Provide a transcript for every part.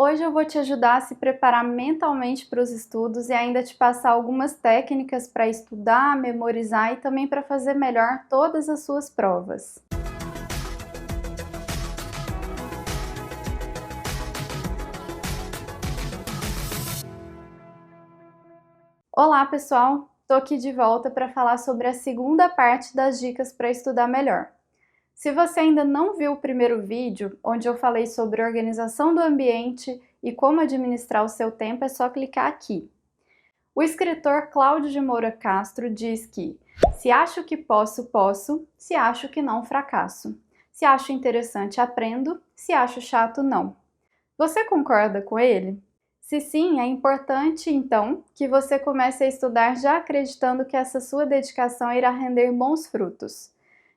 Hoje eu vou te ajudar a se preparar mentalmente para os estudos e ainda te passar algumas técnicas para estudar, memorizar e também para fazer melhor todas as suas provas. Olá, pessoal! Estou aqui de volta para falar sobre a segunda parte das dicas para estudar melhor. Se você ainda não viu o primeiro vídeo, onde eu falei sobre organização do ambiente e como administrar o seu tempo, é só clicar aqui. O escritor Cláudio de Moura Castro diz que se acho que posso, posso, se acho que não, fracasso. Se acho interessante, aprendo, se acho chato, não. Você concorda com ele? Se sim, é importante, então, que você comece a estudar já acreditando que essa sua dedicação irá render bons frutos.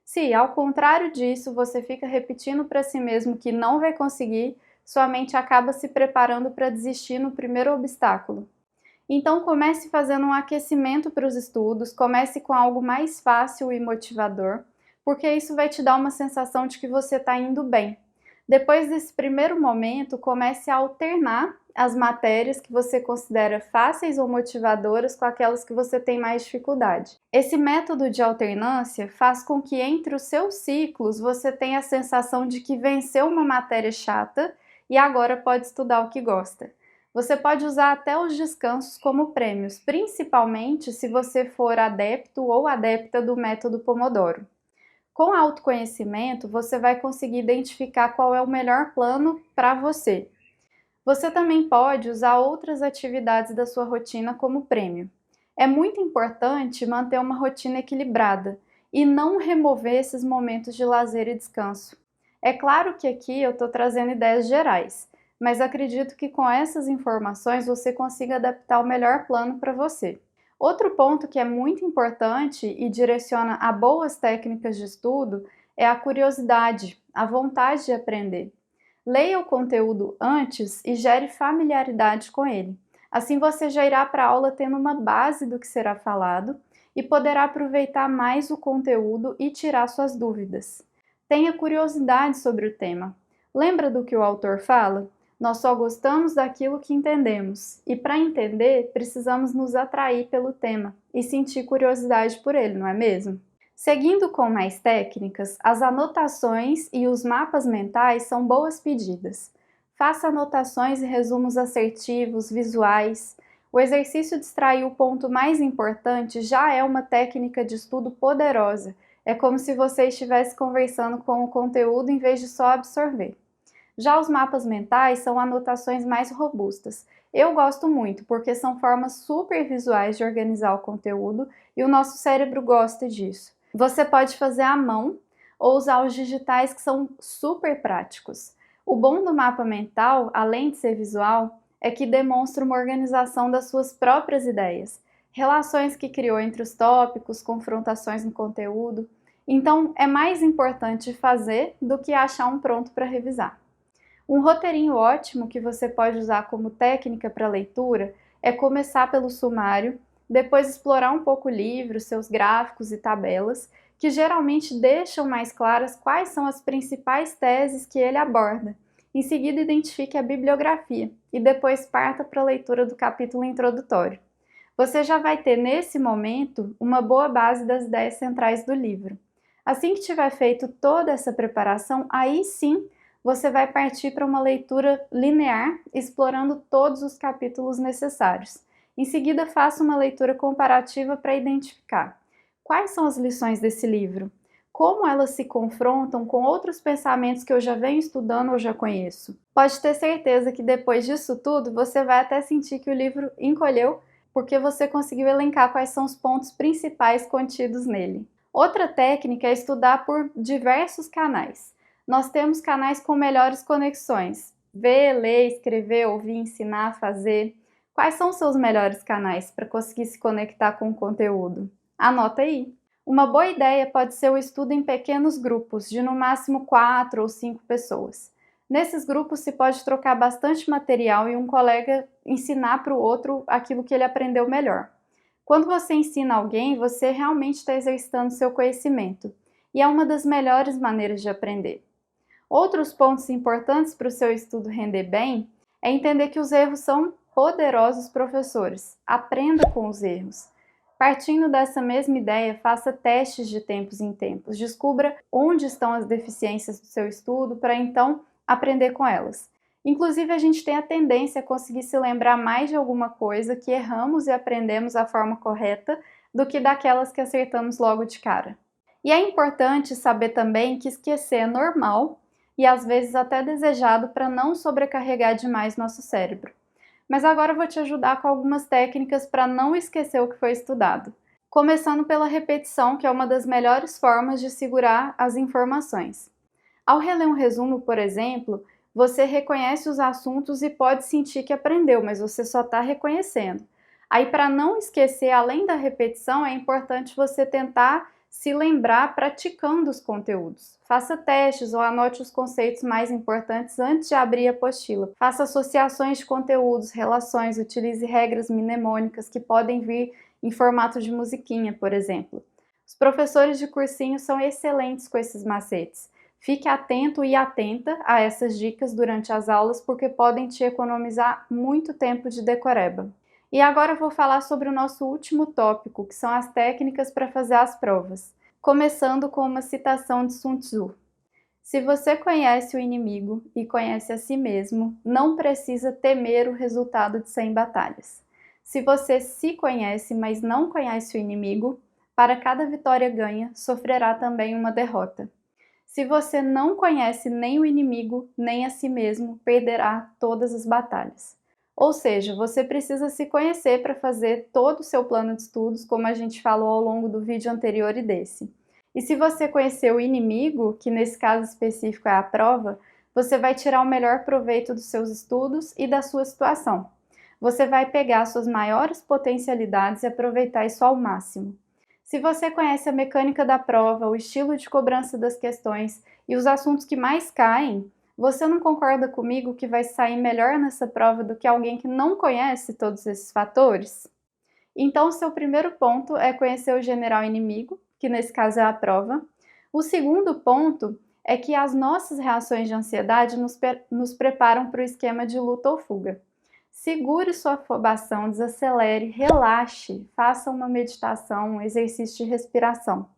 Se, ao contrário disso, você fica repetindo para si mesmo que não vai conseguir, sua mente acaba se preparando para desistir no primeiro obstáculo. Então comece fazendo um aquecimento para os estudos, comece com algo mais fácil e motivador, porque isso vai te dar uma sensação de que você está indo bem. Depois desse primeiro momento, comece a alternar as matérias que você considera fáceis ou motivadoras com aquelas que você tem mais dificuldade. Esse método de alternância faz com que entre os seus ciclos você tenha a sensação de que venceu uma matéria chata e agora pode estudar o que gosta. Você pode usar até os descansos como prêmios, principalmente se você for adepto ou adepta do método Pomodoro. Com autoconhecimento, você vai conseguir identificar qual é o melhor plano para você. Você também pode usar outras atividades da sua rotina como prêmio. É muito importante manter uma rotina equilibrada e não remover esses momentos de lazer e descanso. É claro que aqui eu estou trazendo ideias gerais, mas acredito que com essas informações você consiga adaptar o melhor plano para você. Outro ponto que é muito importante e direciona a boas técnicas de estudo é a curiosidade, a vontade de aprender. Leia o conteúdo antes e gere familiaridade com ele. Assim você já irá para a aula tendo uma base do que será falado e poderá aproveitar mais o conteúdo e tirar suas dúvidas. Tenha curiosidade sobre o tema. Lembra do que o autor fala? Nós só gostamos daquilo que entendemos, e para entender, precisamos nos atrair pelo tema e sentir curiosidade por ele, não é mesmo? Seguindo com mais técnicas, as anotações e os mapas mentais são boas pedidas. Faça anotações e resumos assertivos, visuais. O exercício de extrair o ponto mais importante já é uma técnica de estudo poderosa. É como se você estivesse conversando com o conteúdo em vez de só absorver. Já os mapas mentais são anotações mais robustas. Eu gosto muito porque são formas super visuais de organizar o conteúdo e o nosso cérebro gosta disso. Você pode fazer à mão ou usar os digitais, que são super práticos. O bom do mapa mental, além de ser visual, é que demonstra uma organização das suas próprias ideias, relações que criou entre os tópicos, confrontações no conteúdo. Então, é mais importante fazer do que achar um pronto para revisar. Um roteirinho ótimo que você pode usar como técnica para leitura é começar pelo sumário, depois explorar um pouco o livro, seus gráficos e tabelas, que geralmente deixam mais claras quais são as principais teses que ele aborda. Em seguida, identifique a bibliografia e depois parta para a leitura do capítulo introdutório. Você já vai ter, nesse momento, uma boa base das ideias centrais do livro. Assim que tiver feito toda essa preparação, aí sim você vai partir para uma leitura linear, explorando todos os capítulos necessários. Em seguida, faça uma leitura comparativa para identificar quais são as lições desse livro, como elas se confrontam com outros pensamentos que eu já venho estudando ou já conheço. Pode ter certeza que depois disso tudo, você vai até sentir que o livro encolheu, porque você conseguiu elencar quais são os pontos principais contidos nele. Outra técnica é estudar por diversos canais. Nós temos canais com melhores conexões. Ver, ler, escrever, ouvir, ensinar, fazer. Quais são os seus melhores canais para conseguir se conectar com o conteúdo? Anota aí! Uma boa ideia pode ser o estudo em pequenos grupos, de no máximo 4 ou 5 pessoas. Nesses grupos se pode trocar bastante material e um colega ensinar para o outro aquilo que ele aprendeu melhor. Quando você ensina alguém, você realmente está exercitando seu conhecimento, e é uma das melhores maneiras de aprender. Outros pontos importantes para o seu estudo render bem É entender que os erros são poderosos professores. Aprenda com os erros. Partindo dessa mesma ideia, faça testes de tempos em tempos. Descubra onde estão as deficiências do seu estudo para então aprender com elas. Inclusive, a gente tem a tendência a conseguir se lembrar mais de alguma coisa que erramos e aprendemos a forma correta do que daquelas que acertamos logo de cara. E é importante saber também que esquecer é normal e às vezes até desejado para não sobrecarregar demais nosso cérebro. Mas agora eu vou te ajudar com algumas técnicas para não esquecer o que foi estudado. Começando pela repetição, que é uma das melhores formas de segurar as informações. Ao reler um resumo, por exemplo, você reconhece os assuntos e pode sentir que aprendeu, mas você só está reconhecendo. Aí, para não esquecer, além da repetição, é importante você tentar se lembrar praticando os conteúdos. Faça testes ou anote os conceitos mais importantes antes de abrir a apostila. Faça associações de conteúdos, relações, utilize regras mnemônicas que podem vir em formato de musiquinha, por exemplo. Os professores de cursinho são excelentes com esses macetes. Fique atento e atenta a essas dicas durante as aulas porque podem te economizar muito tempo de decoreba. E agora eu vou falar sobre o nosso último tópico, que são as técnicas para fazer as provas. Começando com uma citação de Sun Tzu. Se você conhece o inimigo e conhece a si mesmo, não precisa temer o resultado de 100 batalhas. Se você se conhece, mas não conhece o inimigo, para cada vitória ganha, sofrerá também uma derrota. Se você não conhece nem o inimigo, nem a si mesmo, perderá todas as batalhas. Ou seja, você precisa se conhecer para fazer todo o seu plano de estudos, como a gente falou ao longo do vídeo anterior e desse. E se você conhecer o inimigo, que nesse caso específico é a prova, você vai tirar o melhor proveito dos seus estudos e da sua situação. Você vai pegar suas maiores potencialidades e aproveitar isso ao máximo. Se você conhece a mecânica da prova, o estilo de cobrança das questões e os assuntos que mais caem, você não concorda comigo que vai sair melhor nessa prova do que alguém que não conhece todos esses fatores? Então, seu primeiro ponto é conhecer o general inimigo, que nesse caso é a prova. O segundo ponto é que as nossas reações de ansiedade nos preparam para o esquema de luta ou fuga. Segure sua afobação, desacelere, relaxe, faça uma meditação, um exercício de respiração.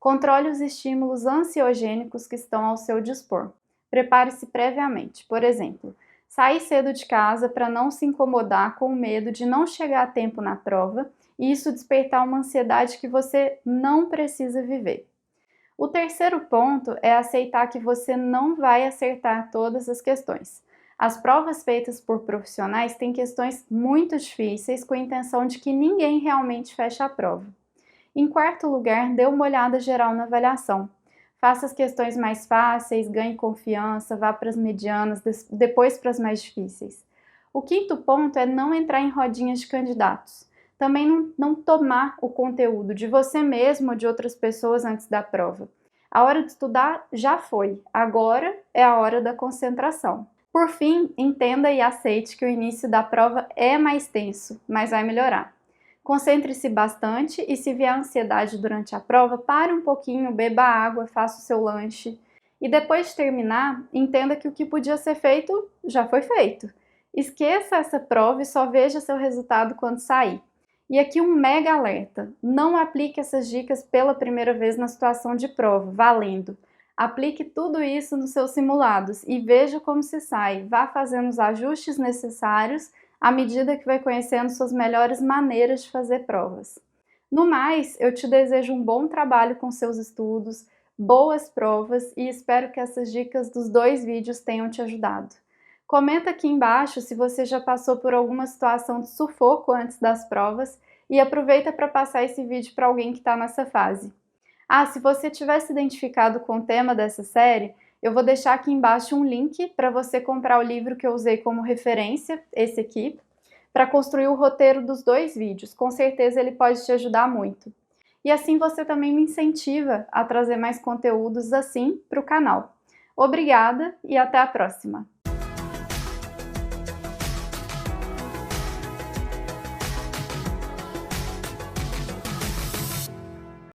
Controle os estímulos ansiogênicos que estão ao seu dispor. Prepare-se previamente. Por exemplo, sair cedo de casa para não se incomodar com o medo de não chegar a tempo na prova e isso despertar uma ansiedade que você não precisa viver. O terceiro ponto é aceitar que você não vai acertar todas as questões. As provas feitas por profissionais têm questões muito difíceis com a intenção de que ninguém realmente feche a prova. Em quarto lugar, dê uma olhada geral na avaliação. Faça as questões mais fáceis, ganhe confiança, vá para as medianas, depois para as mais difíceis. O quinto ponto é não entrar em rodinhas de candidatos. Também não tomar o conteúdo de você mesmo ou de outras pessoas antes da prova. A hora de estudar já foi, agora é a hora da concentração. Por fim, entenda e aceite que o início da prova é mais tenso, mas vai melhorar. Concentre-se bastante e se vier ansiedade durante a prova, pare um pouquinho, beba água, faça o seu lanche. E depois de terminar, entenda que o que podia ser feito já foi feito. Esqueça essa prova e só veja seu resultado quando sair. E aqui um mega alerta, não aplique essas dicas pela primeira vez na situação de prova, valendo. Aplique tudo isso nos seus simulados e veja como se sai, vá fazendo os ajustes necessários à medida que vai conhecendo suas melhores maneiras de fazer provas. No mais, eu te desejo um bom trabalho com seus estudos, boas provas e espero que essas dicas dos 2 vídeos tenham te ajudado. Comenta aqui embaixo se você já passou por alguma situação de sufoco antes das provas e aproveita para passar esse vídeo para alguém que está nessa fase. Se você tiver se identificado com o tema dessa série, eu vou deixar aqui embaixo um link para você comprar o livro que eu usei como referência, esse aqui, para construir o roteiro dos 2 vídeos. Com certeza ele pode te ajudar muito. E assim você também me incentiva a trazer mais conteúdos assim para o canal. Obrigada e até a próxima!